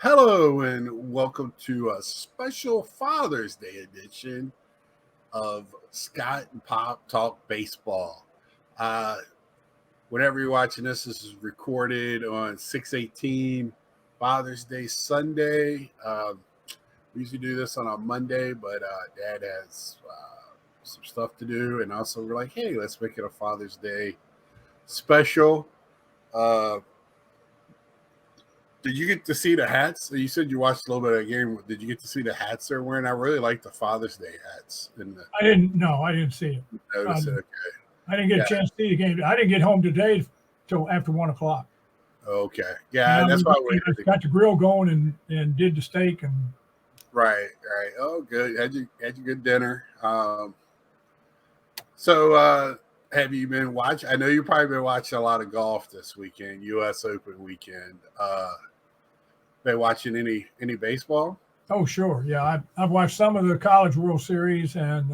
Hello and welcome to a special Father's Day edition of Scott and Pop Talk Baseball. Uh, Whenever you're watching this is recorded on 6/18 Father's Day Sunday. We usually do this on a Monday, but Dad has some stuff to do, and also we're like, hey, let's make it a Father's Day special. Uh, Did you get to see the hats? You said you watched a little bit of the game. Did you get to see the hats they're wearing? I really like the Father's Day hats. And I didn't. No, I didn't see it. notice it. Okay. I didn't get a chance to see the game. I didn't get home today till after 1:00. Okay. Yeah, that's why we got the grill going and did the steak and. Right. Oh, good. Had you good dinner? So have you been watching? I know you've probably been watching a lot of golf this weekend, U.S. Open weekend. Been watching any baseball? Oh, sure. Yeah, I've watched some of the College World Series, and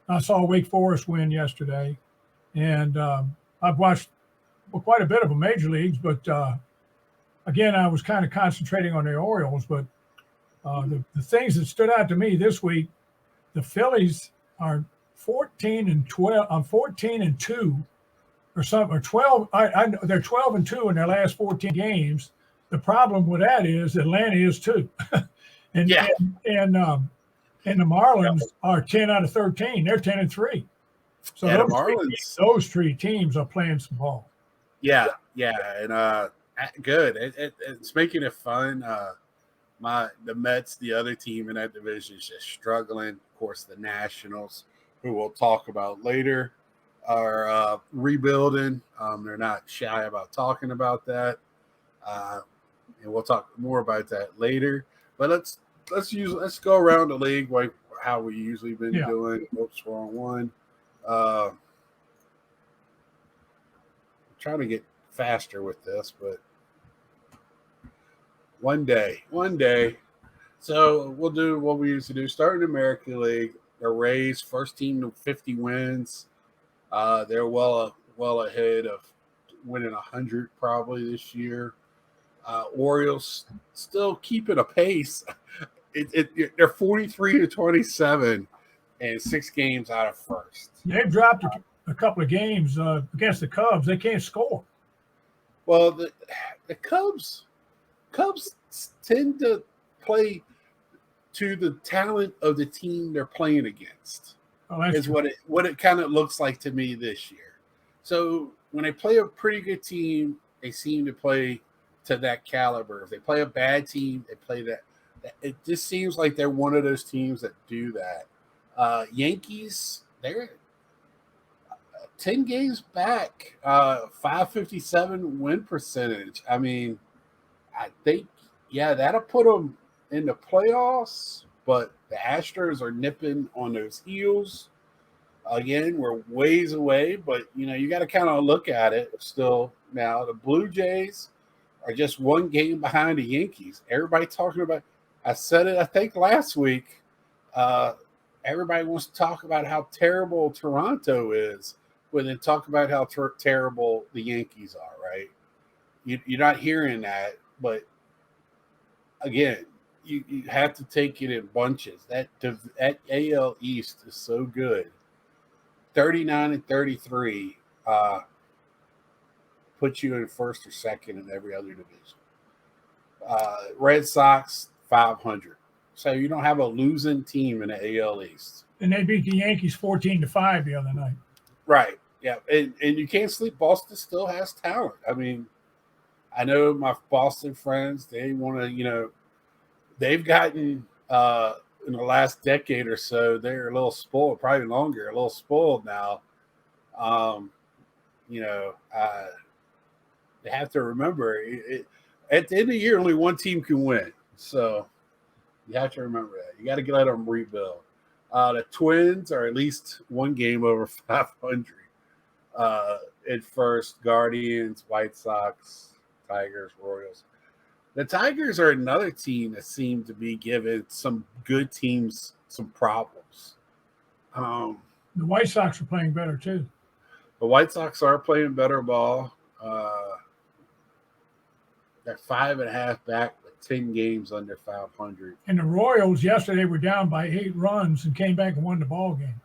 I saw Wake Forest win yesterday, and I've watched quite a bit of the major leagues. But again, I was kind of concentrating on the Orioles. But the things that stood out to me this week, the Phillies are 14-12. 14-2, or something, or 12. They're 12-2 in their last 14 games. The problem with that is Atlanta is too, and the Marlins are 10 out of 13. They're 10-3. So those three teams are playing some ball. Yeah, and good. It's making it fun. The Mets, the other team in that division, is just struggling. Of course, the Nationals, who we'll talk about later, are rebuilding. They're not shy about talking about that. And we'll talk more about that later. But let's go around the league like how we usually been doing. Oops, wrong one. Trying to get faster with this, but one day. So we'll do what we used to do. Starting the American League, the Rays, first team to 50 wins. They're well ahead of winning 100 probably this year. Orioles still keeping a pace. They're 43-27 and 6 games out of first. They've dropped a couple of games against the Cubs. They can't score. Well, the Cubs tend to play to the talent of the team they're playing against. Is true. What it kind of looks like to me this year. So when they play a pretty good team, they seem to play to that caliber. If they play a bad team, they play that. It just seems like they're one of those teams that do that. Yankees, they're 10 games back, 557 win percentage. I mean, I think, that'll put them in the playoffs, but the Astros are nipping on those heels. Again, we're ways away, but, you got to kind of look at it still. Now, the Blue Jays are just one game behind the Yankees. Everybody talking about – I said it, I think, last week. Everybody wants to talk about how terrible Toronto is when they talk about how terrible the Yankees are, right? You're not hearing that, but, again, you have to take it in bunches. That AL East is so good. 39-33 puts you in first or second in every other division. Red Sox 500. So you don't have a losing team in the AL East. And they beat the Yankees 14-5 the other night. Right. Yeah. And you can't sleep. Boston still has talent. I mean, I know my Boston friends, they want to, they've gotten in the last decade or so, they're a little spoiled, probably longer, a little spoiled now. They have to remember at the end of the year, only one team can win. So you have to remember that. You got to let them rebuild. The Twins are at least one game over 500 at first. Guardians, White Sox, Tigers, Royals. The Tigers are another team that seem to be giving some good teams some problems. The White Sox are playing better too. The White Sox are playing better ball. They're 5.5 back, but 10 games under 500. And the Royals yesterday were down by 8 runs and came back and won the ball game.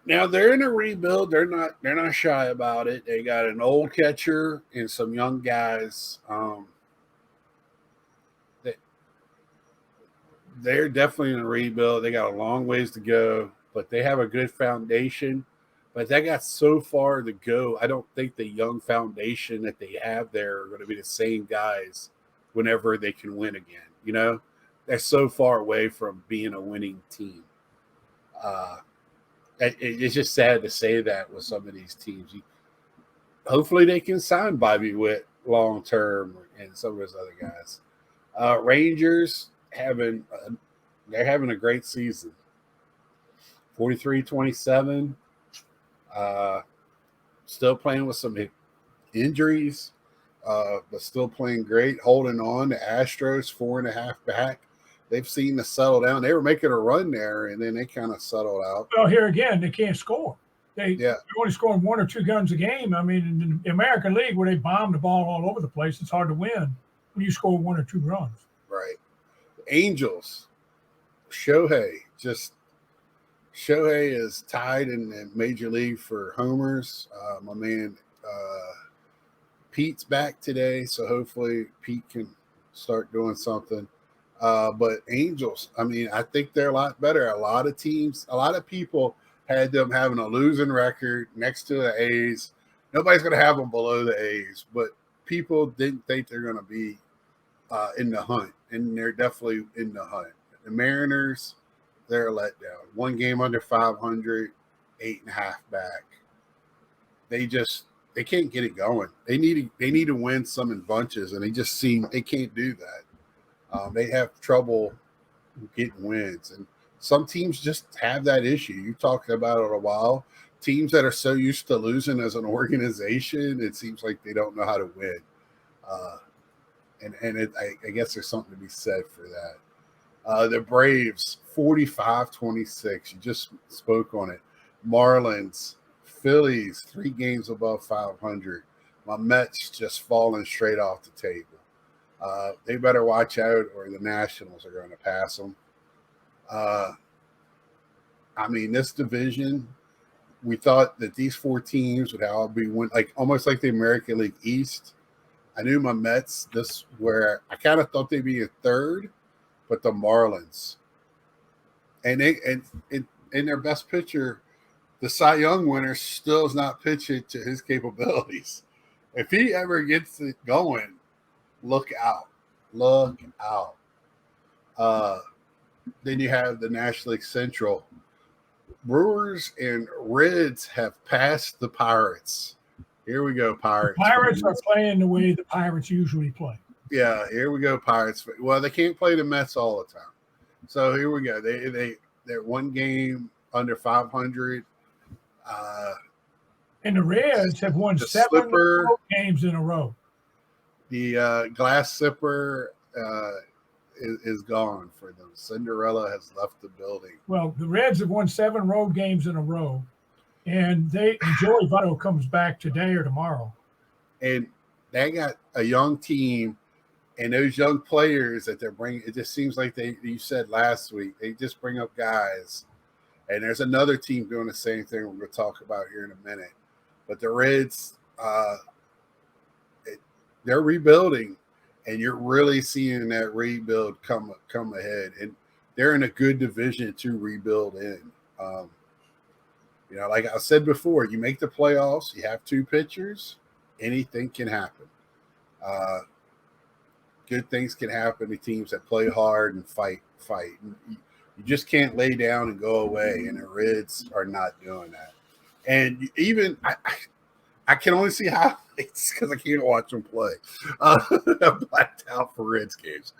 Now they're in a rebuild. They're not shy about it. They got an old catcher and some young guys. They're definitely in a rebuild. They got a long ways to go, but they have a good foundation. But they got so far to go. I don't think the young foundation that they have there are going to be the same guys whenever they can win again. You know, they're so far away from being a winning team. It's just sad to say that with some of these teams. Hopefully they can sign Bobby Witt long term and some of those other guys. Rangers they're having a great season. 43-27. Still playing with some injuries, but still playing great, holding on. The Astros 4.5 back. They've seen to settle down. They were making a run there, and then they kind of settled out. Well, here again, they can't score. They're only scoring 1 or 2 guns a game. I mean, in the American League, where they bomb the ball all over the place, it's hard to win when you score 1 or 2 runs. Right. Angels, Shohei is tied in the Major League for homers. My man Pete's back today, so hopefully Pete can start doing something. But Angels, I mean, I think they're a lot better. A lot of teams, a lot of people had them having a losing record next to the A's. Nobody's going to have them below the A's, but people didn't think they're going to be in the hunt, and they're definitely in the hunt. The Mariners, they're a letdown. 1 game under 500, 8.5 back. They can't get it going. They need to win some in bunches, and they can't do that. They have trouble getting wins, and some teams just have that issue. You talked about it a while. Teams that are so used to losing as an organization, it seems like they don't know how to win. I guess there's something to be said for that. The Braves, 45-26. You just spoke on it. Marlins, Phillies, 3 games above 500. My Mets just falling straight off the table. They better watch out, or the Nationals are going to pass them. I mean, this division, we thought that these 4 teams would all be almost like the American League East. I knew my Mets, where I kind of thought they'd be a third, but the Marlins. And in their best pitcher, the Cy Young winner, still is not pitching to his capabilities. If he ever gets it going, look out. Look out. Then you have the National League Central. Brewers and Reds have passed the Pirates. Here we go, Pirates. The Pirates are playing the way the Pirates usually play. Yeah, here we go, Pirates. Well, they can't play the Mets all the time. So here we go. They're 1 game under 500. And the Reds have won 7 games in a row. The glass slipper is gone for them. Cinderella has left the building. Well, the Reds have won 7 road games in a row. And Joey Votto comes back today or tomorrow. And they got a young team, and those young players that they're bringing, it just seems like you said last week, they just bring up guys. And there's another team doing the same thing we're going to talk about here in a minute. But the Reds, they're rebuilding, and you're really seeing that rebuild come ahead. And they're in a good division to rebuild in. Like I said before, you make the playoffs, you have 2 pitchers, anything can happen. Good things can happen to teams that play hard and fight. You just can't lay down and go away, and the Reds are not doing that. And even I can only see highlights because I can't watch them play. I'm blacked out for Reds games.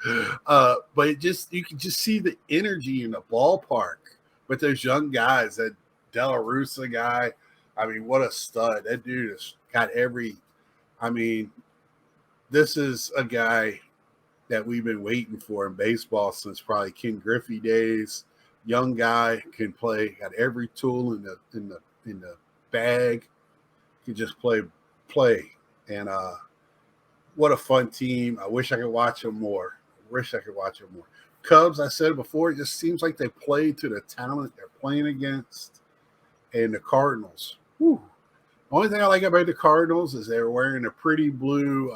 But you can just see the energy in the ballpark with those young guys. That De La Russa guy, I mean, what a stud. That dude has got this is a guy that we've been waiting for in baseball since probably Ken Griffey days. Young guy, can play, got every tool in the bag, can just play. And what a fun team. I wish I could watch them more. Cubs, I said before, it just seems like they play to the talent they're playing against. And the Cardinals. Whew. The only thing I like about the Cardinals is they're wearing the pretty blue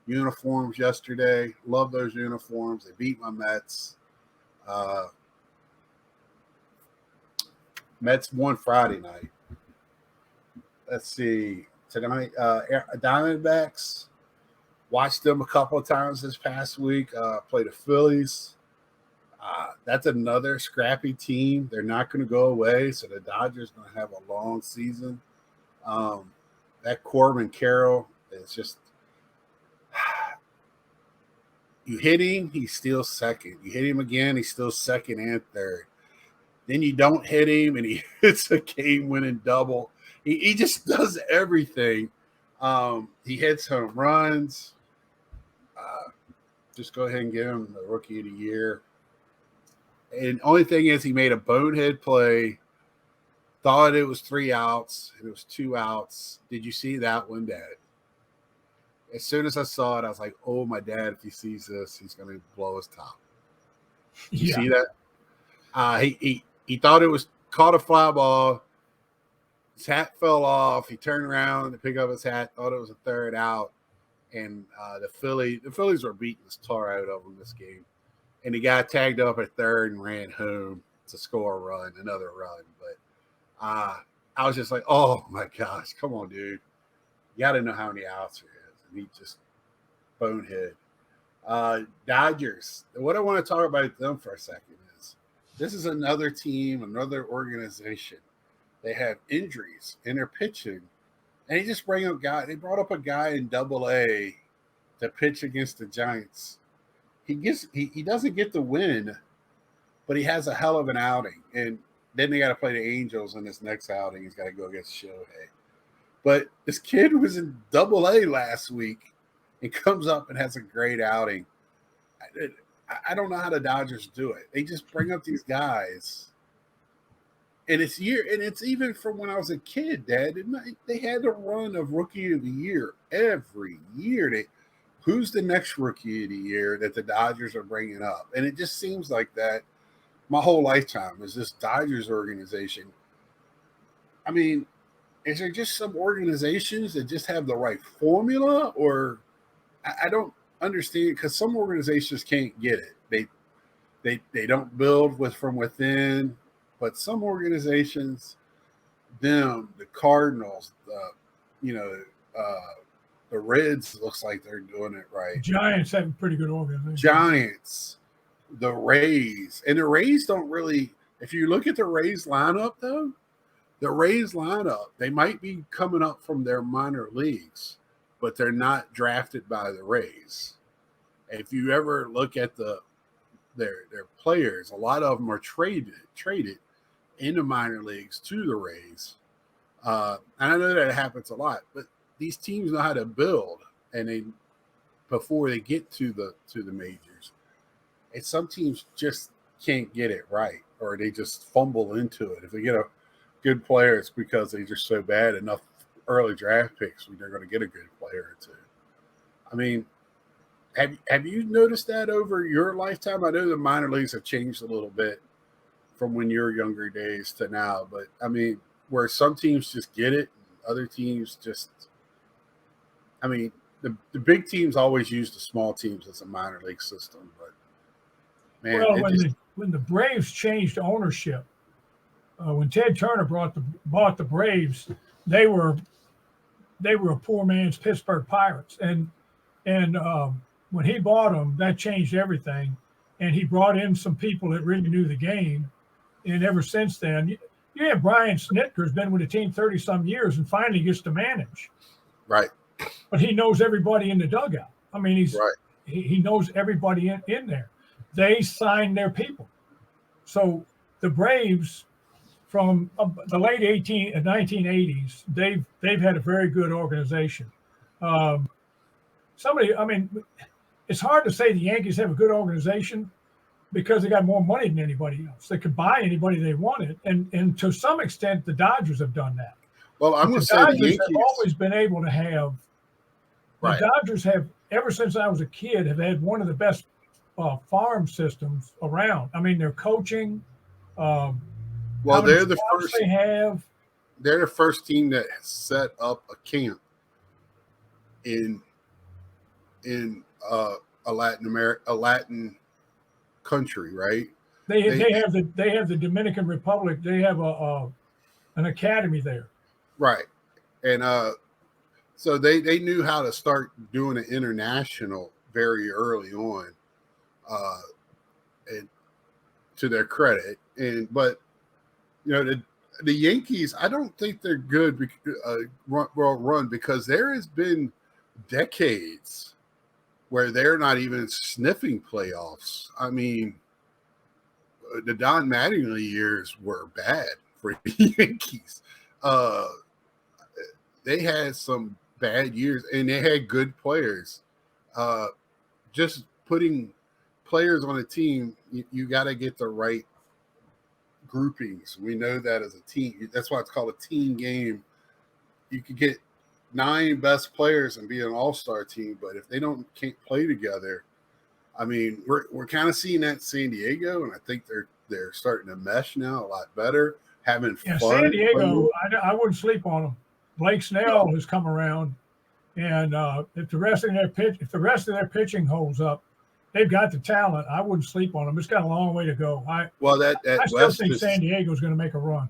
uniforms yesterday. Love those uniforms. They beat my Mets. Mets won Friday night. Let's see. Tonight, Diamondbacks. Watched them a couple of times this past week. Play the Phillies. That's another scrappy team. They're not going to go away, so the Dodgers going to have a long season. That Corbin Carroll is just – you hit him, he's still second. You hit him again, he's still second and third. Then you don't hit him, and he hits a game-winning double. He just does everything. He hits home runs. Just go ahead and give him the Rookie of the Year. And only thing is, he made a bonehead play. Thought it was 3 outs, and it was 2 outs. Did you see that one, Dad? As soon as I saw it, I was like, "Oh, my dad! If he sees this, he's going to blow his top." You see that? He thought it was caught a fly ball. His hat fell off. He turned around to pick up his hat. Thought it was a 3rd out, and the Phillies were beating the tar out of him this game. And the guy tagged up at 3rd and ran home to score another run. But I was just like, "Oh my gosh, come on, dude! You got to know how many outs there is." And he just bonehead. Dodgers. What I want to talk about them for a second is this is another team, another organization. They have injuries in their pitching, and they just bring up guy. They brought up a guy in Double-A to pitch against the Giants. He doesn't get the win, but he has a hell of an outing. And then they got to play the Angels in this next outing. He's got to go against Shohei. But this kid was in Double-A last week and comes up and has a great outing. I don't know how the Dodgers do it. They just bring up these guys. And it's even from when I was a kid, Dad. They had a run of Rookie of the Year every year. Who's the next Rookie of the Year that the Dodgers are bringing up? And it just seems like that my whole lifetime is this Dodgers organization. I mean, is there just some organizations that just have the right formula? Or I don't understand, because some organizations can't get it. They don't build from within. But some organizations, the Cardinals, the Reds, looks like they're doing it right. Giants have a pretty good organization. Giants, the Rays. And the Rays don't really – if you look at the Rays lineup, though, they might be coming up from their minor leagues, but they're not drafted by the Rays. If you ever look at their players, a lot of them are traded in the minor leagues to the Rays. And I know that happens a lot, but these teams know how to build, and before they get to the majors. And some teams just can't get it right, or they just fumble into it. If they get a good player, it's because they're just so bad. Enough early draft picks when they're going to get a good player or two. I mean, have you noticed that over your lifetime? I know the minor leagues have changed a little bit from when your younger days to now, but I mean, where some teams just get it, other teams just, I mean, the big teams always use the small teams as a minor league system, but man. Well, when the Braves changed ownership, when Ted Turner bought the Braves, they were a poor man's Pittsburgh Pirates, and when he bought them, that changed everything, and he brought in some people that really knew the game. And ever since then, Brian Snitker's been with the team 30-some years and finally gets to manage. Right. But he knows everybody in the dugout. I mean, he knows everybody in there. They signed their people. So the Braves, from the late 1980s, they've had a very good organization. I mean, it's hard to say the Yankees have a good organization, because they got more money than anybody else. They could buy anybody they wanted. And to some extent, the Dodgers have done that. Well, I'm going to say the Yankees have always been able to have The Dodgers have, ever since I was a kid, have had one of the best farm systems around. I mean, their coaching. Well, they're the first. They have. They're the first team that set up a camp in a Latin country, right? They have the Dominican Republic. They have an academy there, right? And so they knew how to start doing it international very early on, and to their credit. But you know, the Yankees, I don't think they're good run because there has been decades where they're not even sniffing playoffs. I mean, the Don Mattingly years were bad for the Yankees. They had some bad years, and they had good players. Just putting players on a team, you got to get the right groupings. We know that as a team. That's why it's called a team game. You could get 9 best players and be an all-star team, but if they can't play together, I mean, we're kind of seeing that in San Diego, and I think they're starting to mesh now a lot better, having fun. San Diego, I wouldn't sleep on them. Blake Snell has come around, and if the rest of their pitching holds up, they've got the talent. I wouldn't sleep on them. It's got a long way to go. I still think San Diego is going to make a run.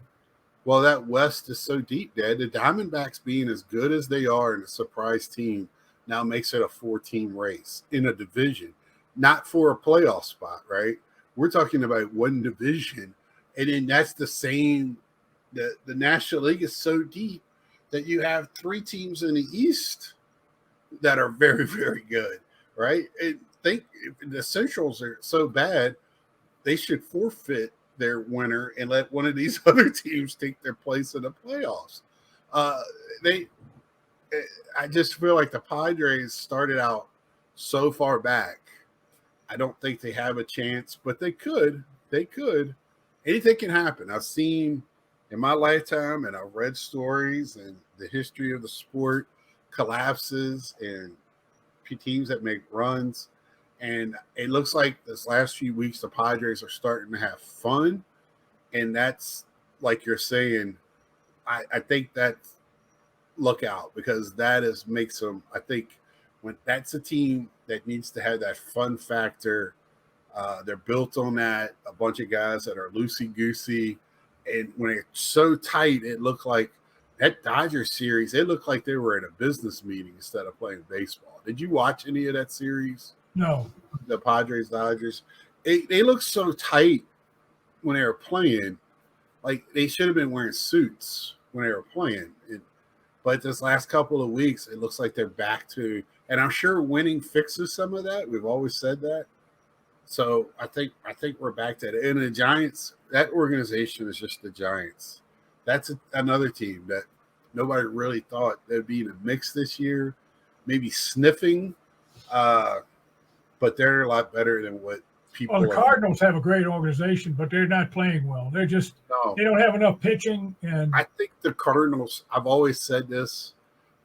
Well, that West is so deep, Dad. The Diamondbacks being as good as they are and a surprise team now makes it a 4-team race in a division, not for a playoff spot, right? We're talking about one division, and then that's the same. The National League is so deep that you have 3 teams in the East that are very, very good, right? And think if the Centrals are so bad, they should forfeit their winner and let one of these other teams take their place in the playoffs. I just feel like the Padres started out so far back. I don't think they have a chance, but they could. They could. Anything can happen. I've seen in my lifetime, and I've read stories and the history of the sport, collapses and teams that make runs. And it looks like this last few weeks, the Padres are starting to have fun. And that's, like you're saying, I think that's look out, because that makes them, I think, when that's a team that needs to have that fun factor. They're built on that. A bunch of guys that are loosey-goosey. And when it's so tight, it looked like that Dodgers series, it looked like they were at a business meeting instead of playing baseball. Did you watch any of that series? No. The Padres-Dodgers. They looked so tight when they were playing. Like, they should have been wearing suits when they were playing. But this last couple of weeks, it looks like they're back to – and I'm sure winning fixes some of that. We've always said that. So I think we're back to it. And the Giants, that organization is just the Giants. That's another team that nobody really thought they'd be in a mix this year, maybe sniffing, but they're a lot better than what people. Well, the Cardinals have a great organization, but they're not playing well. They don't have enough pitching. And I think the Cardinals, I've always said this,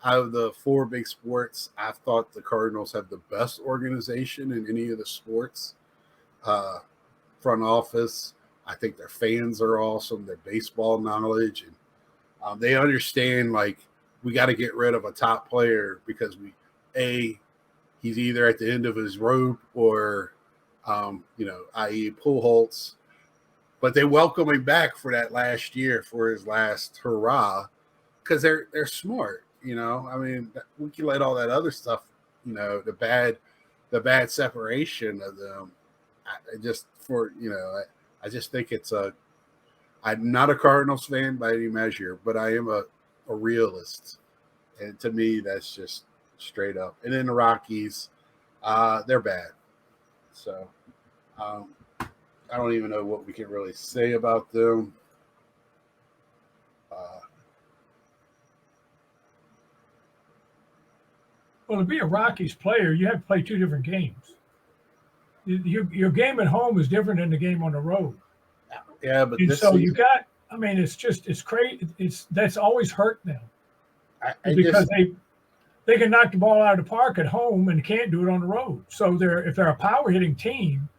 out of the 4 big sports, I've thought the Cardinals have the best organization in any of the sports. Front office. I think their fans are awesome. Their baseball knowledge, and they understand, like, we got to get rid of a top player because he's either at the end of his rope or, i.e. Pujols. But they welcome him back for that last year, for his last hurrah, because they're smart. I mean, we can let all that other stuff, the bad separation of them. I just think I'm not a Cardinals fan by any measure, but I am a realist. And to me, that's just straight up. And then the Rockies, they're bad. So I don't even know what we can really say about them. Well, to be a Rockies player, you have to play 2 different games. Your game at home is different than the game on the road. Yeah, but it's crazy. That's always hurt them because they can knock the ball out of the park at home and can't do it on the road. So if they're a power hitting team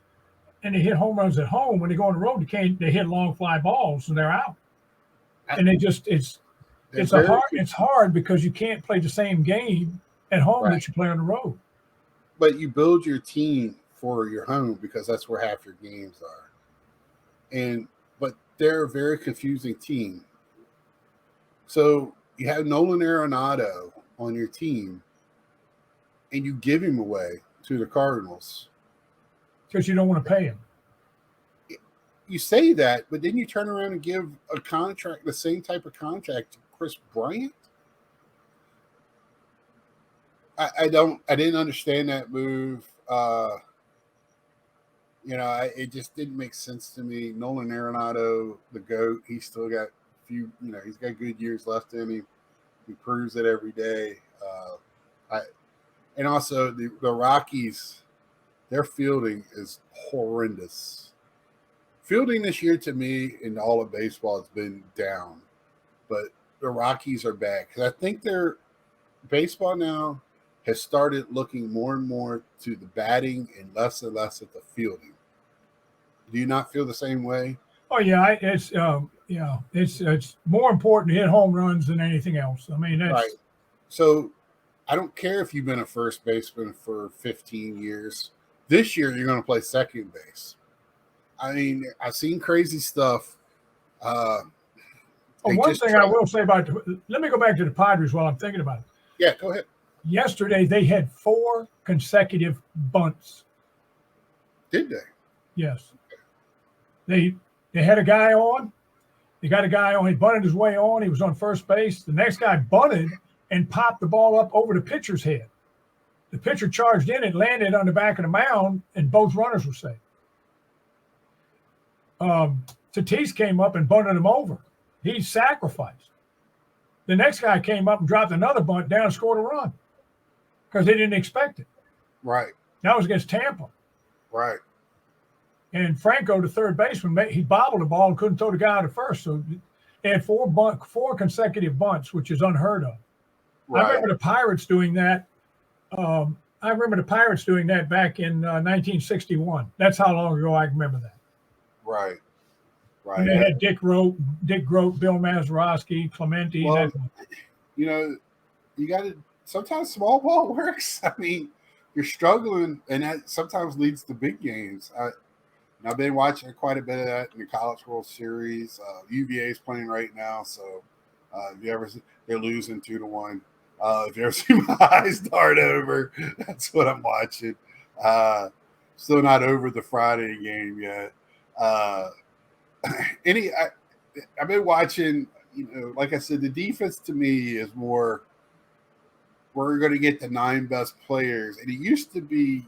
and they hit home runs at home, when they go on the road, they hit long fly balls and they're out. And it's hard because you can't play the same game at home that you play on the road. But you build your team for your home because that's where half your games are. But they're a very confusing team. So you have Nolan Arenado on your team, and you give him away to the Cardinals because you don't want to pay him. You say that, but then you turn around and give a contract, the same type of contract, to Chris Bryant. I didn't understand that move. It just didn't make sense to me. Nolan Arenado, the GOAT, he's still got he's got good years left in him. He proves it every day. And also the Rockies, their fielding is horrendous. Fielding this year to me in all of baseball has been down, but the Rockies are back. Because I think their baseball now has started looking more and more to the batting and less at the fielding. Do you not feel the same way? Oh yeah, it's more important to hit home runs than anything else. I mean, that's right. So I don't care if you've been a first baseman for 15 years. This year you're going to play second base. I mean, I've seen crazy stuff. One thing I will say about let me go back to the Padres while I'm thinking about it. Yeah, go ahead. Yesterday they had 4 consecutive bunts. Did they? Yes. They had a guy on. They got a guy on. He bunted his way on. He was on first base. The next guy bunted and popped the ball up over the pitcher's head. The pitcher charged in and landed on the back of the mound, and both runners were safe. Tatis came up and bunted him over. He sacrificed. The next guy came up and dropped another bunt down and scored a run because they didn't expect it. Right. That was against Tampa. Right. And Franco, the third baseman, he bobbled the ball and couldn't throw the guy out at first. So they had 4 consecutive bunts, which is unheard of. Right. I remember the Pirates doing that. Back in 1961. That's how long ago I remember that. Right. Right. And they had Dick Groat, Bill Mazeroski, Clemente. Well, you got to sometimes small ball works. I mean, you're struggling, and that sometimes leads to big games. I've been watching quite a bit of that in the College World Series. UVA is playing right now, so they're losing 2-1. If you ever see my eyes dart over, that's what I'm watching. Still not over the Friday game yet. I've been watching, like I said, the defense to me is more, we're going to get the 9 best players. And it used to be,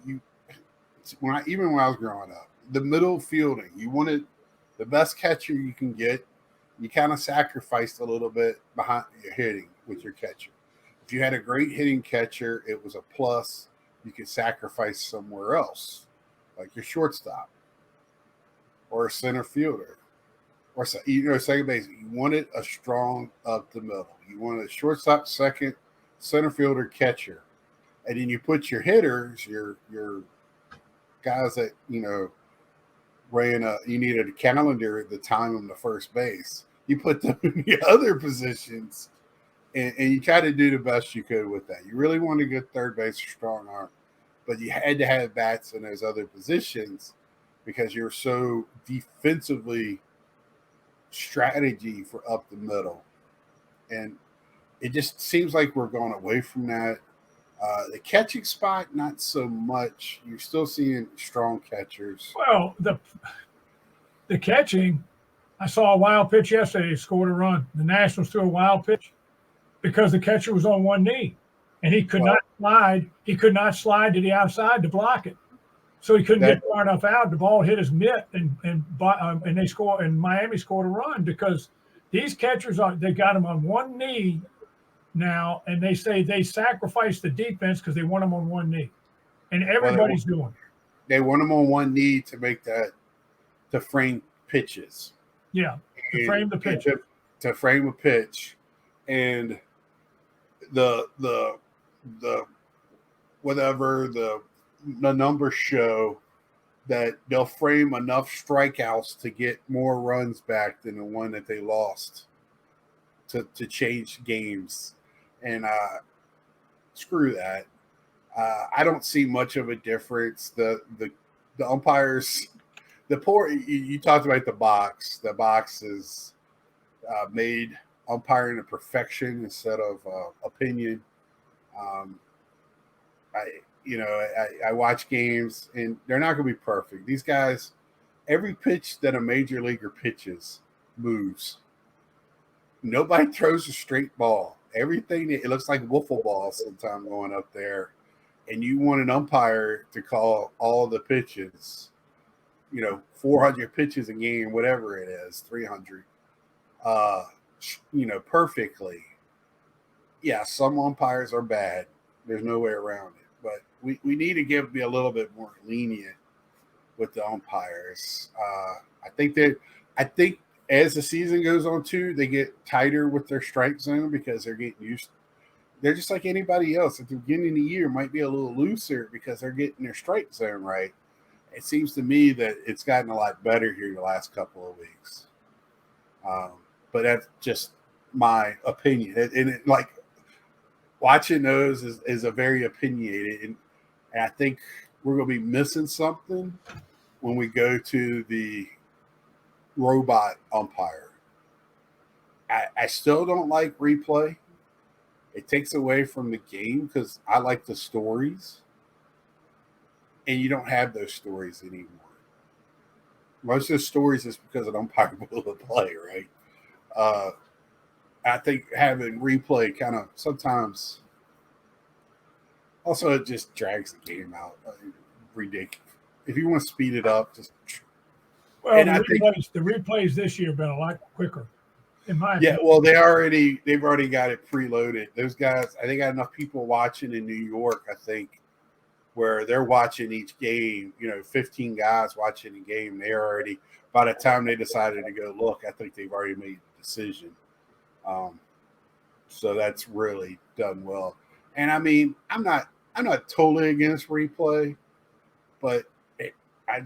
when I was growing up, the middle fielding, you wanted the best catcher you can get. You kind of sacrificed a little bit behind your hitting with your catcher. If you had a great hitting catcher, it was a plus. You could sacrifice somewhere else, like your shortstop or a center fielder or second base. You wanted a strong up the middle. You wanted a shortstop, second, center fielder, catcher, and then you put your hitters, your guys that you needed a calendar at the time on the first base. You put them in the other positions. And you try to do the best you could with that. You really want to get third base or strong arm, but you had to have bats in those other positions because you're so defensively strategy for up the middle. And it just seems like we're going away from that. The catching spot, not so much. You're still seeing strong catchers. Well, the catching, I saw a wild pitch yesterday. He scored a run. The Nationals threw a wild pitch because the catcher was on one knee, and he could not slide. He could not slide to the outside to block it, so he couldn't get far enough out. The ball hit his mitt, and they score. And Miami scored a run because these catchers they got him on one knee now, and they say they sacrificed the defense because they want him on one knee, and everybody's doing it. They want him on one knee to make that to frame pitches. Yeah, to frame the pitch. To frame a pitch, and the the whatever the numbers show that they'll frame enough strikeouts to get more runs back than the one that they lost to change games. And screw that. I don't see much of a difference. The umpires, you talked about the box. The box is made umpiring a perfection instead of opinion. I watch games, and they're not going to be perfect. These guys, every pitch that a major leaguer pitches moves. Nobody throws a straight ball. Everything, it looks like wiffle ball sometimes going up there, and you want an umpire to call all the pitches, 400 pitches a game, whatever it is, 300, perfectly. Yeah, some umpires are bad. There's no way around it. But we need to be a little bit more lenient with the umpires. I think as the season goes on too, they get tighter with their strike zone because they're getting used. They're just like anybody else. At the beginning of the year, might be a little looser because they're getting their strike zone right. It seems to me that it's gotten a lot better here the last couple of weeks. But that's just my opinion. And watching those is a very opinionated, and I think we're going to be missing something when we go to the robot umpire. I still don't like replay. It takes away from the game because I like the stories, and you don't have those stories anymore. Most of the stories is because an umpire will play, right? I think having replay kind of sometimes also it just drags the game out. Ridiculous. If you want to speed it up, just the replays this year have been a lot quicker, in my opinion. Well, they've already got it preloaded. Those guys, I think, got enough people watching in New York, I think, where they're watching each game. 15 guys watching a game. They're already, by the time they decided to go look, I think they've already made the decision. So that's really done well. And I mean, I'm not totally against replay, but I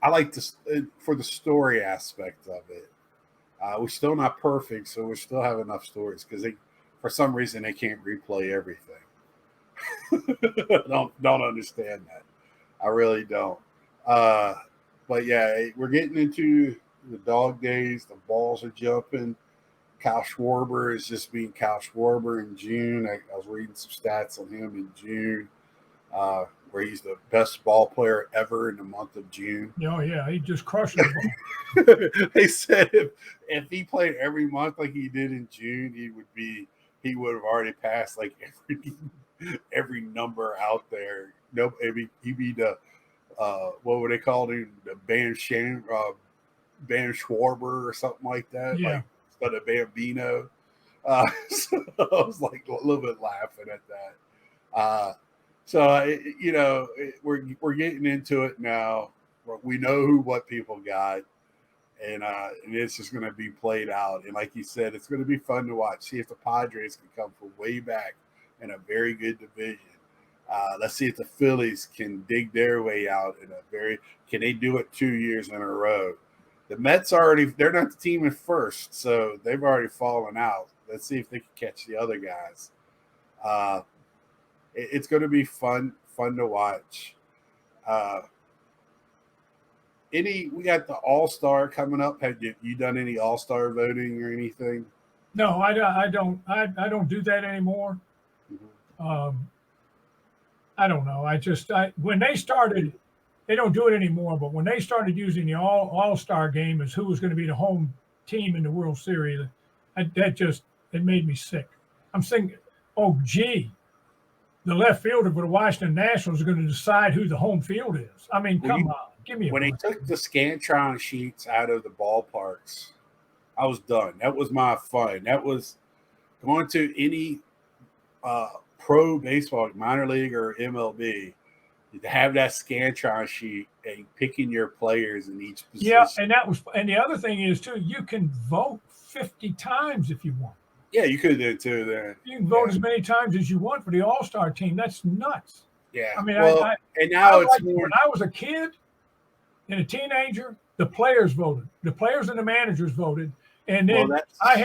like this for the story aspect of it. We're still not perfect, so we still have enough stories because for some reason they can't replay everything. don't understand that. I really don't. But yeah, we're getting into the dog days. The balls are jumping. Kyle Schwarber is just being Kyle Schwarber in June. I was reading some stats on him in June, where he's the best ball player ever in the month of June. Oh, yeah, he just crushed the ball. They said if he played every month like he did in June, he would have already passed like every number out there. Nope, he'd be the what would they call him? The Bam Schwarber or something like that. Yeah. But a Bambino. So I was like a little bit laughing at that. We're getting into it now. We know what people got, and it's just going to be played out. And like you said, it's going to be fun to watch. See if the Padres can come from way back in a very good division. Let's see if the Phillies can dig their way out can they do it 2 years in a row? The Mets they're not the team in first, so they've already fallen out. Let's see if they can catch the other guys. It's going to be fun to watch. We got the All-Star coming up. Have you done any All-Star voting or anything? No, I don't do that anymore. Mm-hmm. I don't know. When they started, they don't do it anymore, but when they started using the All-Star game as who was going to be the home team in the World Series, it made me sick. I'm thinking, oh, gee, the left fielder for the Washington Nationals are going to decide who the home field is. I mean, come on. Give me a break. They took the Scantron sheets out of the ballparks, I was done. That was my fun. That was going to any pro baseball, minor league or MLB, to have that Scantron sheet and picking your players in each position. Yeah, and the other thing is too, you can vote 50 times if you want. Yeah, you could do it too. Then you can vote as many times as you want for the All-Star team. That's nuts. Yeah. I mean, well, and now it's more. When I was a kid and a teenager, the players voted. The players and the managers voted, and then I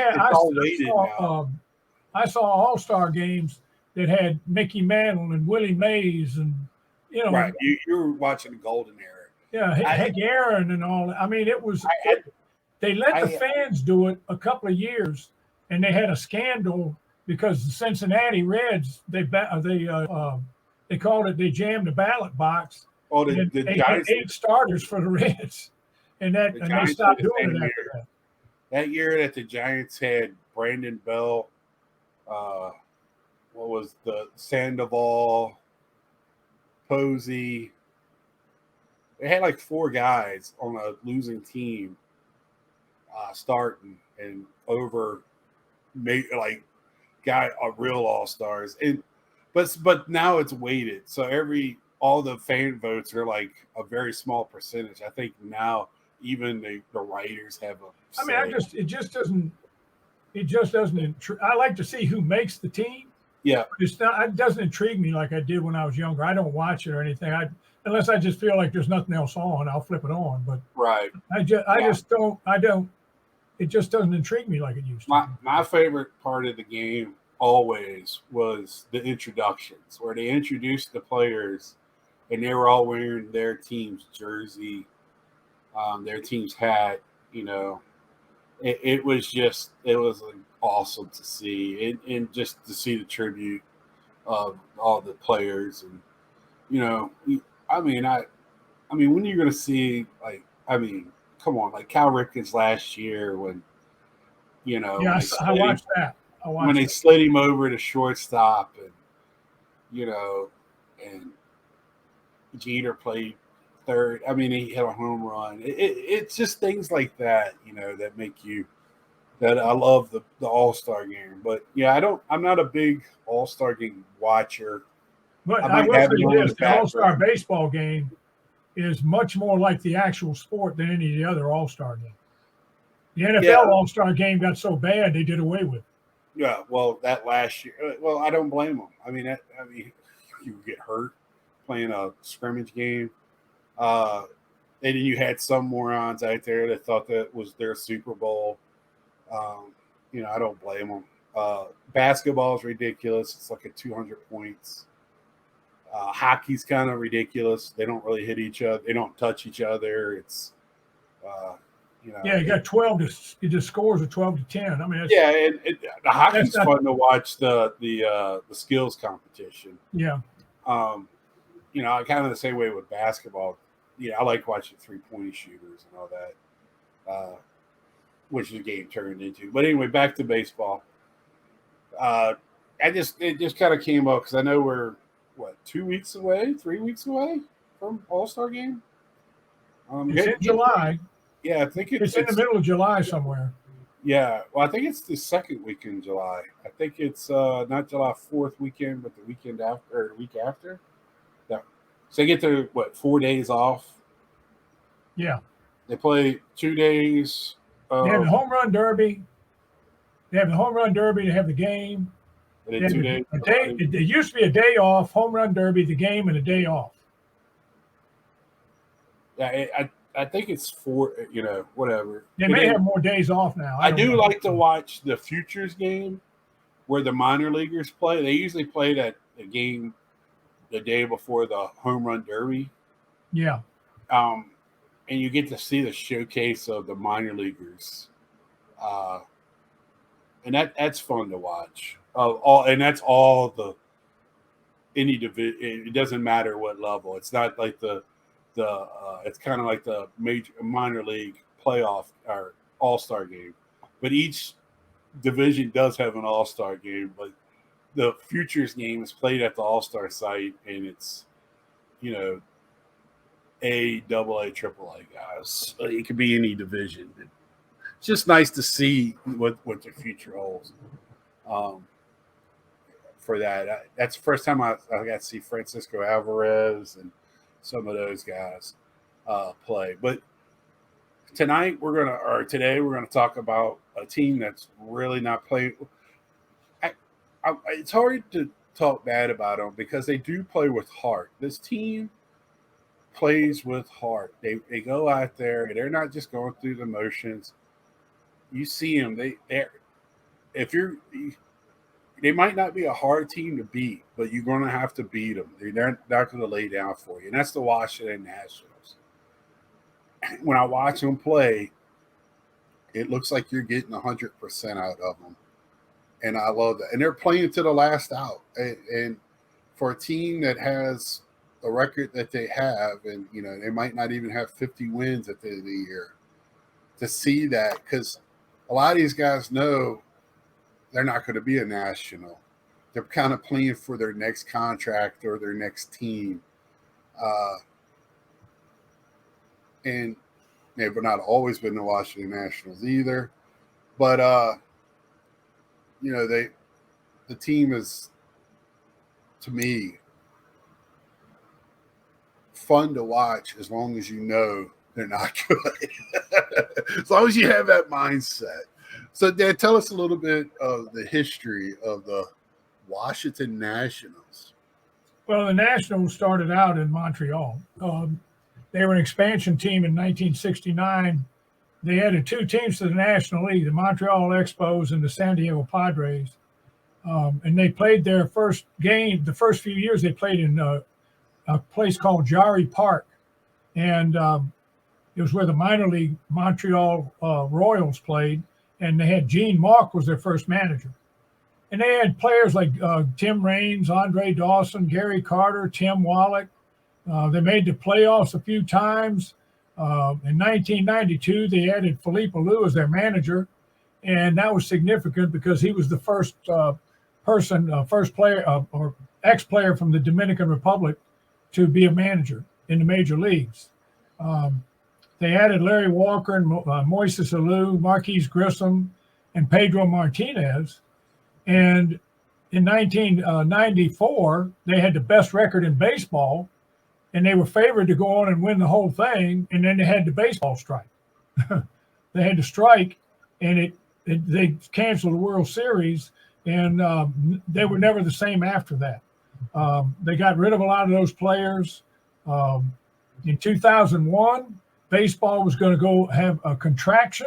saw All-Star games that had Mickey Mantle and Willie Mays and right. You were watching the golden era. Yeah, Hank Aaron and all. I mean, it was. They let the fans do it a couple of years, and they had a scandal because the Cincinnati Reds they called it, they jammed the ballot box. Oh, they had 8 starters for the Reds, and they stopped doing it after that. That year that the Giants had Brandon Bell, what was the Sandoval, Posey. They had like 4 guys on a losing team starting and over real all-stars. And but now it's weighted. So all the fan votes are like a very small percentage. I think now even the writers have a say. I mean, it just doesn't I like to see who makes the team. Yeah. It doesn't intrigue me like I did when I was younger. I don't watch it or anything. Unless I just feel like there's nothing else on, I'll flip it on. But right. I just don't. It just doesn't intrigue me like it used to. My favorite part of the game always was the introductions, where they introduced the players, and they were all wearing their team's jersey, their team's hat. It was awesome to see, and just to see the tribute of all the players, and I mean, when you're going to see, come on, like Cal Ripken's last year when, I watched that. When they slid him over to shortstop and Jeter played third. I mean, he hit a home run. It's just things like that, that make that I love the All-Star game. But yeah, I'm not a big All-Star game watcher. But I will say this, the All-Star baseball game is much more like the actual sport than any of the other All-Star games. The NFL All-Star game got so bad they did away with it. Yeah, well, that last year, I don't blame them. I mean, you get hurt playing a scrimmage game. And then you had some morons out there that thought that was their Super Bowl. I don't blame them. Basketball is ridiculous. It's like 200 points. Hockey's kind of ridiculous. They don't really hit each other. They don't touch each other. It's, you got 12 the scores are 12 to 10. I mean, and the hockey's fun to watch the skills competition. Yeah. Kind of the same way with basketball. I like watching 3-point shooters and all that, which the game turned into. But anyway, back to baseball. It just kind of came up because I know we're 3 weeks away from All-Star game. It's in July. Yeah, I think it's in the middle of July somewhere. Yeah, well, I think it's the second week in July. I think it's not July 4th weekend, but the weekend after or the week after. Yeah. So they get their 4 days off. Yeah. They play 2 days. They have the home run derby. They have the game. They did 2 days. It used to be a day off, home run derby, the game, and a day off. Yeah, I think it's 4, whatever. They may have more days off now. I do like to watch the Futures game where the minor leaguers play. They usually play the game the day before the home run derby. Yeah. And you get to see the showcase of the minor leaguers. And that's fun to watch. And that's all any division. It doesn't matter what level. It's not like it's kind of like the minor league playoff or all-star game, but each division does have an all-star game. But the Futures game is played at the all-star site, and it's A, AA, AAA guys. It could be any division. It's just nice to see what the future holds. For that, that's the first time I got to see Francisco Alvarez and some of those guys play. But today we're gonna talk about a team that's really not playing. it's hard to talk bad about them because they do play with heart. This team plays with heart. They go out there and they're not just going through the motions. You see them. They might not be a hard team to beat, but you're going to have to beat them. They're not going to lay down for you, and that's the Washington Nationals. When I watch them play, it looks like you're getting 100% out of them, and I love that. And they're playing to the last out. And for a team that has a record that they have, and they might not even have 50 wins at the end of the year, to see that, because a lot of these guys know they're not going to be a national. They're kind of playing for their next contract or their next team. And they've not always been the Washington Nationals either. But, the team is, to me, fun to watch as long as you know they're not good. As long as you have that mindset. So, Dan, tell us a little bit of the history of the Washington Nationals. Well, the Nationals started out in Montreal. They were an expansion team in 1969. They added two teams to the National League, the Montreal Expos and the San Diego Padres. And they played their first game. The first few years they played in a place called Jarry Park. And it was where the minor league Montreal Royals played. And they had Gene Mauch was their first manager. And they had players like Tim Raines, Andre Dawson, Gary Carter, Tim Wallach. They made the playoffs a few times. In 1992, they added Philippe Alou as their manager. And that was significant because he was the first first player or ex-player from the Dominican Republic to be a manager in the major leagues. They added Larry Walker and Moises Alou, Marquise Grissom, and Pedro Martinez. And in 1994, they had the best record in baseball, and they were favored to go on and win the whole thing. And then they had the baseball strike. They had to strike, and they canceled the World Series, and they were never the same after that. They got rid of a lot of those players. In 2001, baseball was going to go have a contraction.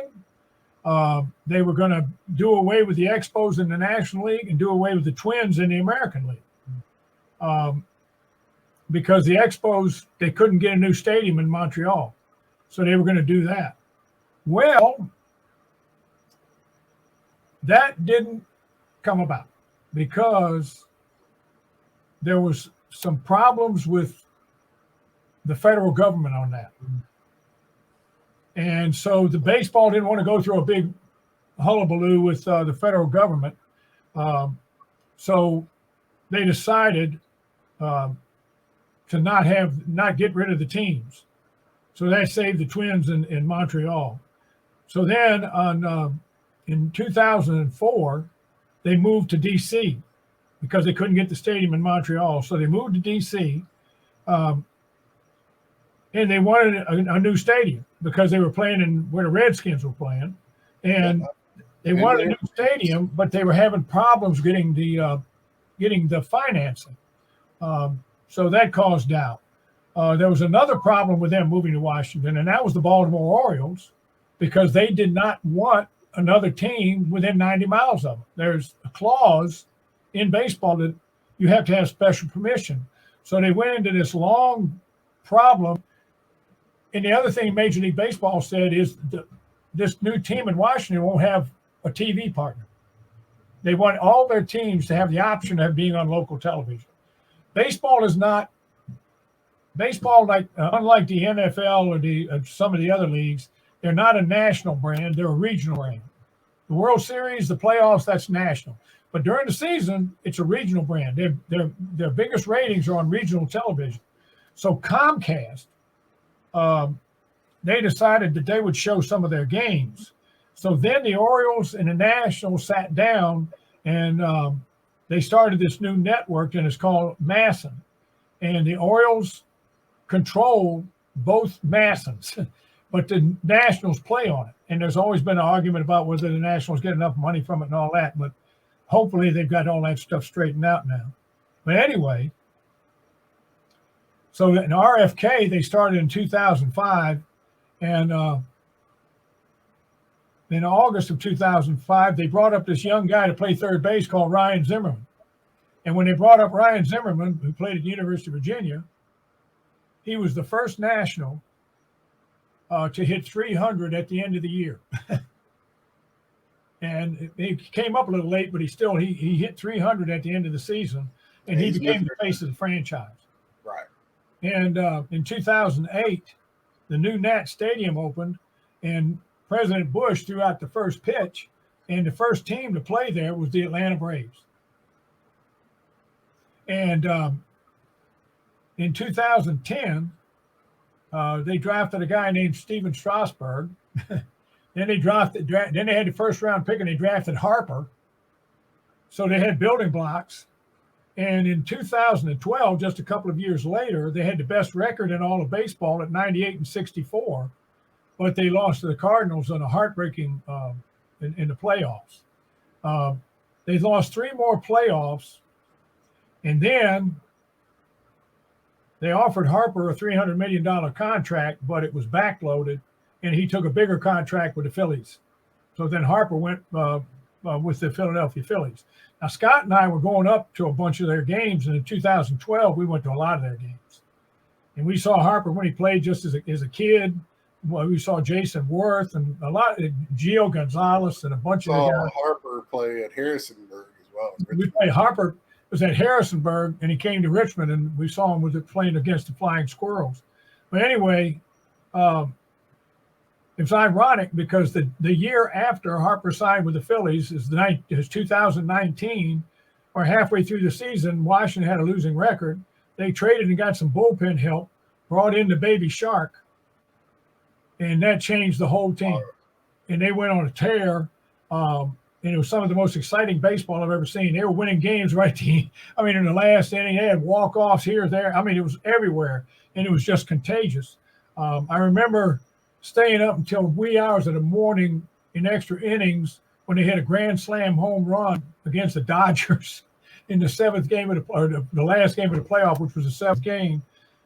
They were going to do away with the Expos in the National League and do away with the Twins in the American League. Because the Expos, they couldn't get a new stadium in Montreal. So they were going to do that. Well, that didn't come about because there was some problems with the federal government on that. And so the baseball didn't want to go through a big hullabaloo with the federal government. So they decided to not get rid of the teams. So that saved the Twins in Montreal. So then in 2004, they moved to D.C. because they couldn't get the stadium in Montreal. So they moved to D.C. And they wanted a new stadium because they were playing in where the Redskins were playing. And they wanted a new stadium, but they were having problems getting the financing. So that caused doubt. There was another problem with them moving to Washington, and that was the Baltimore Orioles, because they did not want another team within 90 miles of them. There's a clause in baseball that you have to have special permission. So they went into this long problem. And the other thing Major League Baseball said is this new team in Washington won't have a TV partner. They want all their teams to have the option of being on local television. Baseball is not unlike the NFL or some of the other leagues. They're not a national brand; they're a regional brand. The World Series, the playoffs, that's national. But during the season, it's a regional brand. Their biggest ratings are on regional television. So Comcast, they decided that they would show some of their games. So then the Orioles and the Nationals sat down and they started this new network, and it's called MASN. And the Orioles control both MASNs, but the Nationals play on it. And there's always been an argument about whether the Nationals get enough money from it and all that. But hopefully they've got all that stuff straightened out now. But anyway, so in RFK, they started in 2005, and in August of 2005, they brought up this young guy to play third base called Ryan Zimmerman. And when they brought up Ryan Zimmerman, who played at the University of Virginia, he was the first national to hit 300 at the end of the year. And he came up a little late, but he hit 300 at the end of the season, and he became the face of the franchise. Right. And in 2008, the new Nat Stadium opened, and President Bush threw out the first pitch, and the first team to play there was the Atlanta Braves. And in 2010, they drafted a guy named Steven Strasburg. Then they had the first round pick, and they drafted Harper. So they had building blocks. And in 2012, just a couple of years later, they had the best record in all of baseball at 98-64, but they lost to the Cardinals in a heartbreaking in the playoffs. They lost 3 more playoffs, and then they offered Harper a $300 million contract, but it was backloaded, and he took a bigger contract with the Phillies. So then Harper went with the Philadelphia Phillies. Now, Scott and I were going up to a bunch of their games, and in 2012, we went to a lot of their games. And we saw Harper when he played just as a kid. Well, we saw Jason Worth and a lot of Gio Gonzalez and a bunch of the guys. Harper play at Harrisonburg as well. We played Harper was at Harrisonburg, and he came to Richmond, and we saw him playing against the Flying Squirrels. But anyway, it's ironic because the year after Harper signed with the Phillies is 2019, or halfway through the season. Washington had a losing record. They traded and got some bullpen help, brought in the Baby Shark, and that changed the whole team. And they went on a tear. And it was some of the most exciting baseball I've ever seen. They were winning games in the last inning. They had walk-offs here, there. I mean, it was everywhere, and it was just contagious. I remember staying up until wee hours of the morning in extra innings when they hit a grand slam home run against the Dodgers in the seventh game of the last game of the playoff, which was the seventh game.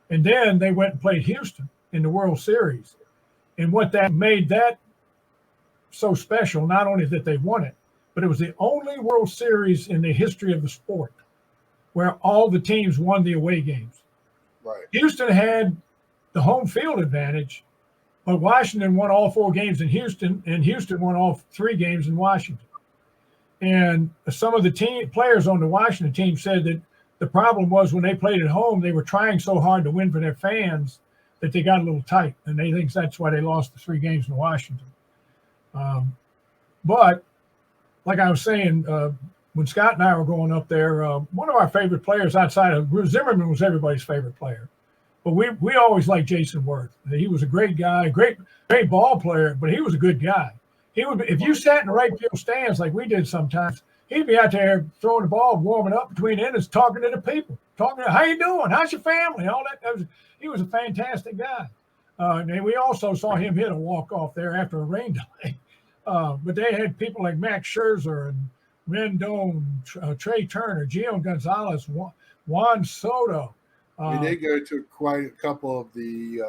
And then they went and played Houston in the World Series. And what that made that so special, not only that they won it, but it was the only World Series in the history of the sport where all the teams won the away games. Right. Houston had the home field advantage, but Washington won all 4 games in Houston, and Houston won all 3 games in Washington. And some of the players on the Washington team said that the problem was when they played at home, they were trying so hard to win for their fans that they got a little tight, and they think that's why they lost the 3 games in Washington. But like I was saying, when Scott and I were going up there, one of our favorite players outside of Zimmerman was everybody's favorite player. But we always liked Jason Worth. He was a great guy, great ball player, but he was a good guy. He would, if you sat in the right field stands like we did sometimes, he'd be out there throwing the ball, warming up between innings, talking to the people, how you doing, how's your family, all that. He was a fantastic guy. And we also saw him hit a walk-off there after a rain delay. But they had people like Max Scherzer and Rendon, Trey Turner, Gio Gonzalez, Juan Soto. We did go to quite a couple of the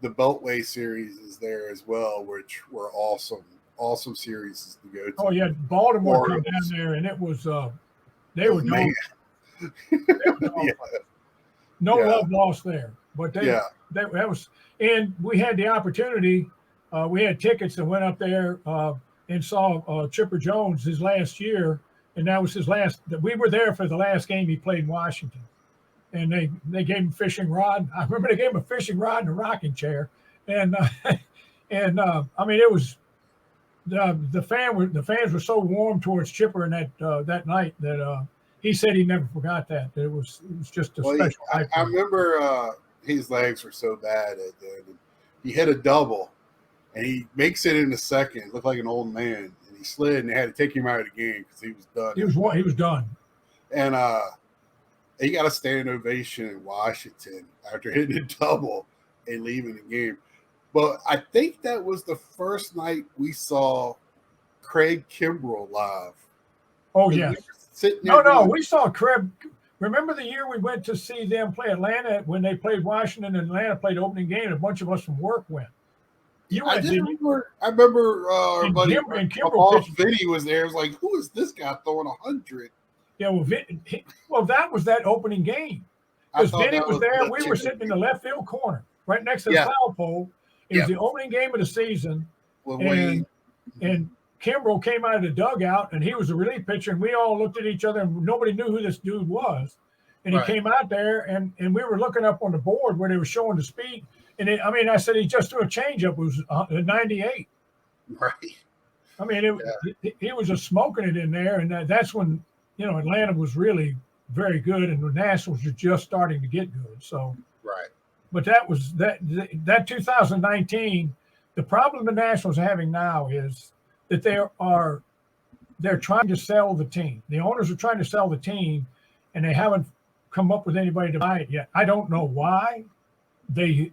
Beltway series there as well, which were awesome series to go to. Oh yeah, Baltimore came down there, and it was they were no love lost there, but that was, and we had the opportunity. We had tickets that went up there and saw Chipper Jones his last year, and that was his last. We were there for the last game he played in Washington, and they gave him a fishing rod. I remember they gave him a fishing rod and a rocking chair, and I mean it was the fans were so warm towards Chipper in that night that he said he never forgot that. It was just a special. I remember his legs were so bad at the end. He hit a double. And he makes it in the second. Looked like an old man. And he slid, and they had to take him out of the game because he was done. He was done. And he got a standing ovation in Washington after hitting a double and leaving the game. But I think that was the first night we saw Craig Kimbrell live Oh, And yes. we were sitting there No, going, we saw Crib. Remember the year we went to see them play Atlanta when they played Washington and Atlanta played opening game, and a bunch of us from work went. You I went, did didn't you? remember. I remember our And buddy, and my Kimbrell boss pitched. Vinny was there. It was like, who is this guy throwing 100? Yeah, well, that was that opening game. I Because thought Vinny that was was there. We were legit. sitting in the left field corner, right next to the Yeah. foul pole. It was Yeah. the opening game of the season. With Wayne. And Kimbrell came out of the dugout, and he was a relief pitcher, and we all looked at each other, and nobody knew who this dude was. And he Right. came out there, and we were looking up on the board where they were showing the speed. And I said he just threw a changeup. It was 98. Right. I mean, he was just smoking it in there, and that's when Atlanta was really very good, and the Nationals were just starting to get good. So, Right. but that was that 2019. The problem the Nationals are having now is that they're trying to sell the team. The owners are trying to sell the team, and they haven't come up with anybody to buy it yet. I don't know why. They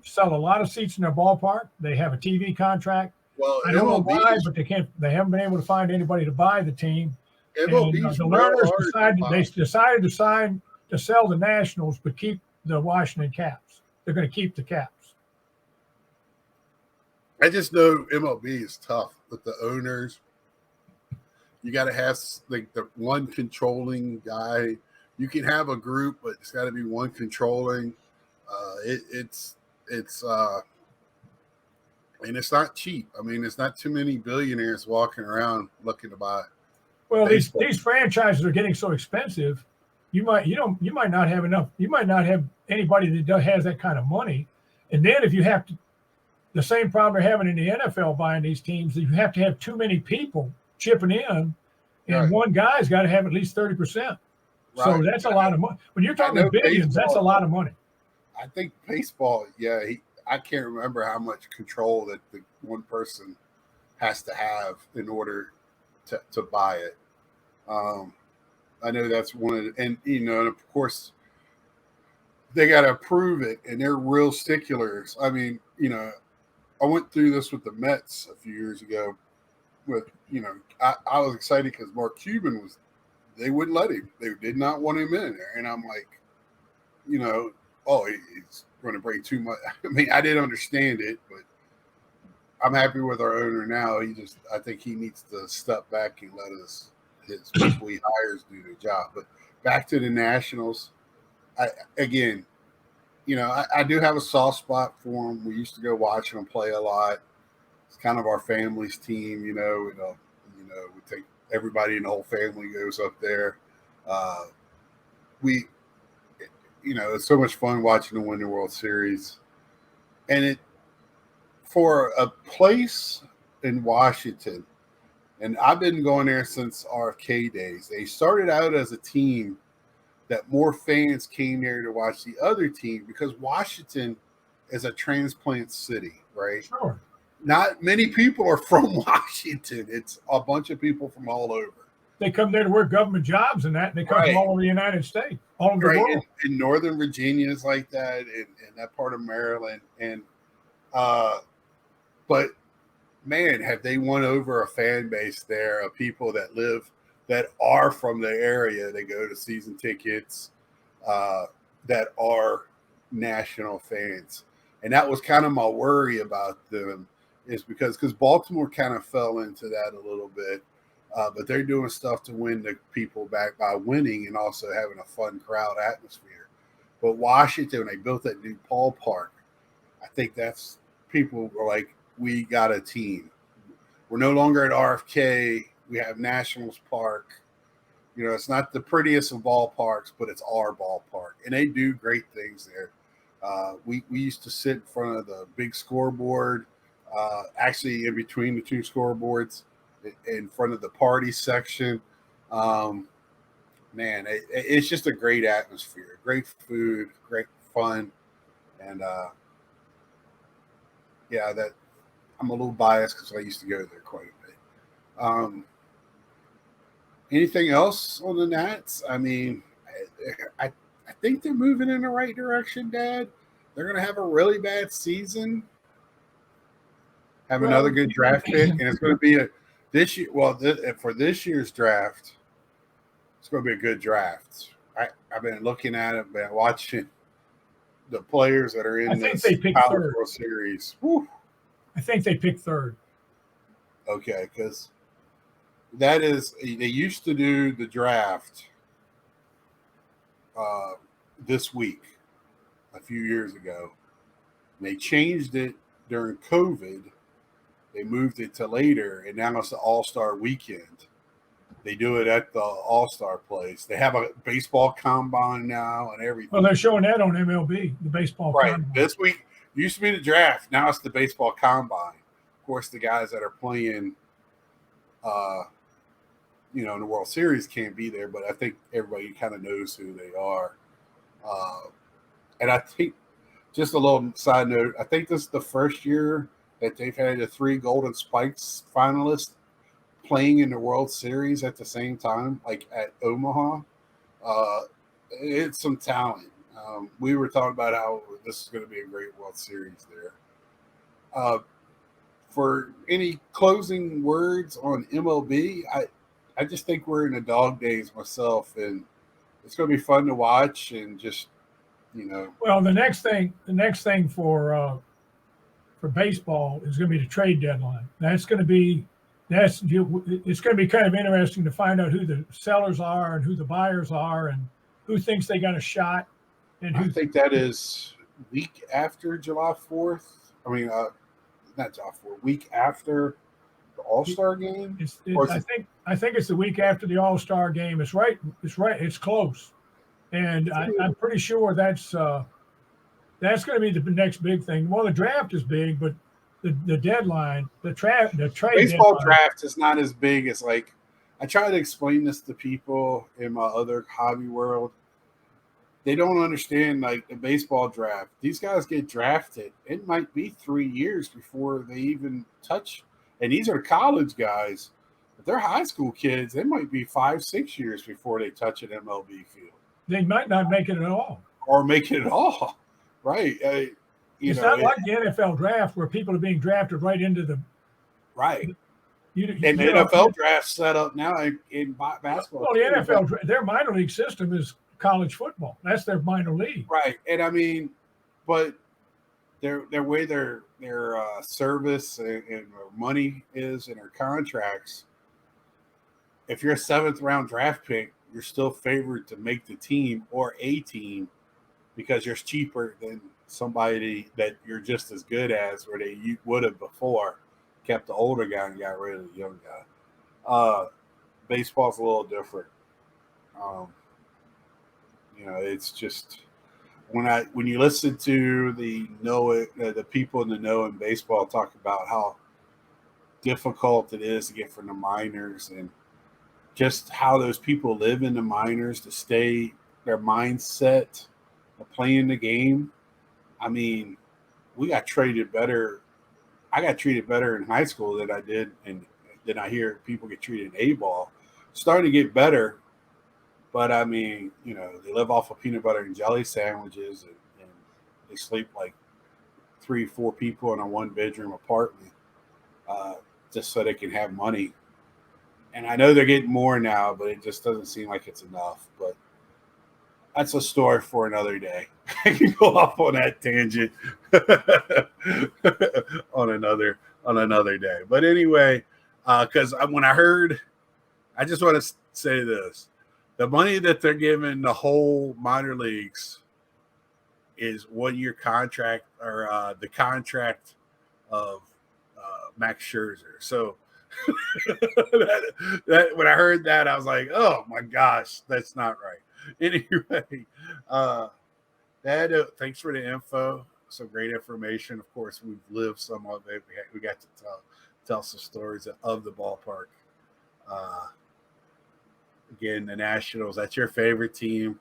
sell a lot of seats in their ballpark. They have a TV contract. Well, I don't know MLB why, but they haven't been able to find anybody to buy the team. MLB And the Learners decided to sell the Nationals, but keep the Washington Caps. They're going to keep the Caps. I just know MLB is tough with the owners. You got to have like the one controlling guy. You can have a group, but it's got to be one controlling. It's and it's not cheap. I mean, it's not too many billionaires walking around looking to buy. Well, these franchises are getting so expensive. You might not have enough. You might not have anybody that has that kind of money. And then if you have to, the same problem they're having in the NFL buying these teams, you have to have too many people chipping in, and one guy's got to have at least 30%. So that's a lot of money. When you're talking billions, that's a lot of money. I think baseball, I can't remember how much control that the one person has to have in order to buy it. I know that's one of the, and of course they got to approve it, and they're real sticklers. I mean, I went through this with the Mets a few years ago. With I was excited because Mark Cuban they wouldn't let him. They did not want him in there, and I'm like, he's going to bring too much. I mean, I didn't understand it, but I'm happy with our owner now. I think he needs to step back and let his people he hires do their job. But back to the Nationals, I do have a soft spot for them. We used to go watch them play a lot. It's kind of our family's team, we take everybody in the whole family goes up there. It's so much fun watching them win the World Series. And for a place in Washington, and I've been going there since RFK days. They started out as a team that more fans came there to watch the other team because Washington is a transplant city, right? Sure. Not many people are from Washington. It's a bunch of people from all over. They come there to work government jobs and they come from all over the United States, all over the world. In Northern Virginia is like that, and that part of Maryland. And but man, have they won over a fan base there of people that are from the area. They go to season tickets that are national fans. And that was kind of my worry about them is because Baltimore kind of fell into that a little bit. But they're doing stuff to win the people back by winning and also having a fun crowd atmosphere. But Washington, when they built that new ballpark, I think that's people were like, we got a team. We're no longer at RFK. We have Nationals Park. It's not the prettiest of ballparks, but it's our ballpark. And they do great things there. We used to sit in front of the big scoreboard, actually in between the two scoreboards, in front of the party section. It's just a great atmosphere, great food, great fun. And that I'm a little biased because I used to go there quite a bit. Anything else on the Nats? I mean, I think they're moving in the right direction, Dad. They're going to have a really bad season, have another good draft pick, and it's going to this year, well, for this year's draft, it's going to be a good draft. I've been looking at it, been watching the players that are in this College World Series. Whew. I think they picked third. Okay, because they used to do the draft this week a few years ago. They changed it during COVID. They moved it to later, and now it's the All-Star weekend. They do it at the All-Star place. They have a baseball combine now and everything. Well, they're showing that on MLB, the baseball combine. This week used to be the draft. Now it's the baseball combine. Of course, the guys that are playing, in the World Series can't be there, but I think everybody kind of knows who they are. And I think, just a little side note, I think this is the first year that they've had the 3 Golden Spikes finalists playing in the World Series at the same time, like at Omaha. It's some talent. We were talking about how this is going to be a great World Series there. For any closing words on MLB, I just think we're in the dog days myself, and it's going to be fun to watch and just, Well, the next thing for baseball is going to be the trade deadline. It's going to be kind of interesting to find out who the sellers are and who the buyers are and who thinks they got a shot. And I think that is week after July 4th. I mean, not July 4th. Week after the All-Star game. I think it's the week after the All-Star game. It's right. It's close, and I'm pretty sure that's going to be the next big thing. Well, the draft is big, but the deadline, the trade baseball draft is not as big as, like, I try to explain this to people in my other hobby world. They don't understand, like, the baseball draft. These guys get drafted. It might be 3 years before they even touch. And these are college guys. If they're high school kids, it might be 5-6 years before they touch an MLB field. They might not make it at all. Or make it at all. Right. It's not like the NFL draft where people are being drafted right into the – Right. The NFL draft set up now in basketball. Well, the NFL, their minor league system is college football. That's their minor league. Right. And I mean, but their way their service and their money is in their contracts, if you're a 7th round draft pick, you're still favored to make the team or a team because you're cheaper than somebody that you're just as good as, or you would have before kept the older guy and got rid of the young guy. Baseball's a little different. It's just when you listen to the people in the know in baseball talk about how difficult it is to get from the minors and just how those people live in the minors to stay their mindset of playing the game. I mean, we got treated better. I got treated better in high school than I did, and then I hear people get treated in A-ball. Starting to get better, but I mean, they live off of peanut butter and jelly sandwiches, and they sleep like 3-4 people in a 1-bedroom apartment, just so they can have money. And I know they're getting more now, but it just doesn't seem like it's enough. But that's a story for another day. I can go off on that tangent on another day. But anyway, because when I heard, I just want to say this: the money that they're giving the whole minor leagues is 1-year contract, or the contract of Max Scherzer. So that when I heard that, I was like, oh my gosh, that's not right. Anyway, thanks for the info. Some great information. Of course, we've lived some of it. We got to tell some stories of the ballpark. Again, the Nationals, that's your favorite team.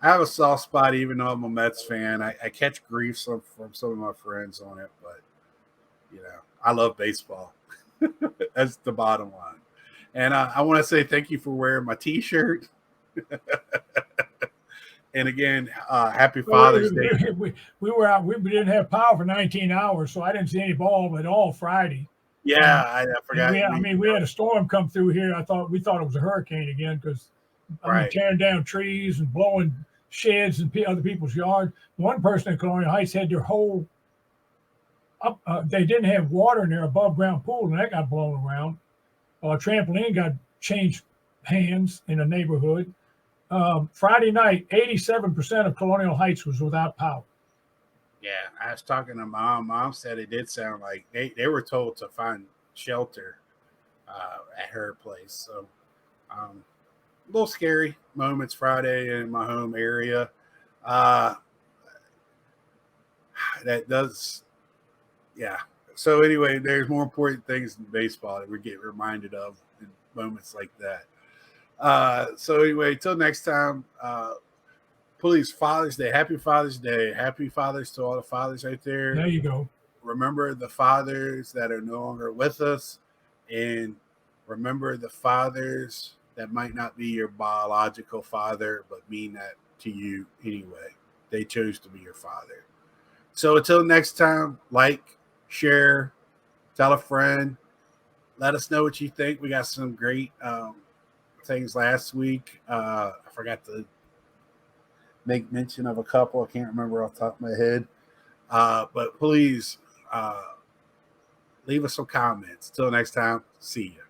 I have a soft spot, even though I'm a Mets fan. I catch grief from some of my friends on it, but I love baseball. That's the bottom line. And I want to say thank you for wearing my T-shirt. And again, happy Father's Day. We were out. We didn't have power for 19 hours, so I didn't see any ball at all Friday. Yeah, I forgot. We had a storm come through here. We thought it was a hurricane again because tearing down trees and blowing sheds in other people's yards. One person in Colonial Heights had their whole they didn't have water in their above ground pool, and that got blown around. Trampoline got changed hands in a neighborhood. Friday night, 87% of Colonial Heights was without power. Yeah, I was talking to Mom. Mom said it did sound like they were told to find shelter at her place. So a little scary moments Friday in my home area. That does, yeah. So anyway, there's more important things in baseball that we get reminded of in moments like that. So anyway, till next time, please, Father's Day. Happy Father's Day. Happy Fathers to all the fathers out there. There you go. Remember the fathers that are no longer with us, and remember the fathers that might not be your biological father, but mean that to you anyway. They chose to be your father. So until next time, like, share, tell a friend. Let us know what you think. We got some great things last week. I forgot to make mention of a couple. I can't remember off the top of my head. But please leave us some comments. Till next time, see you.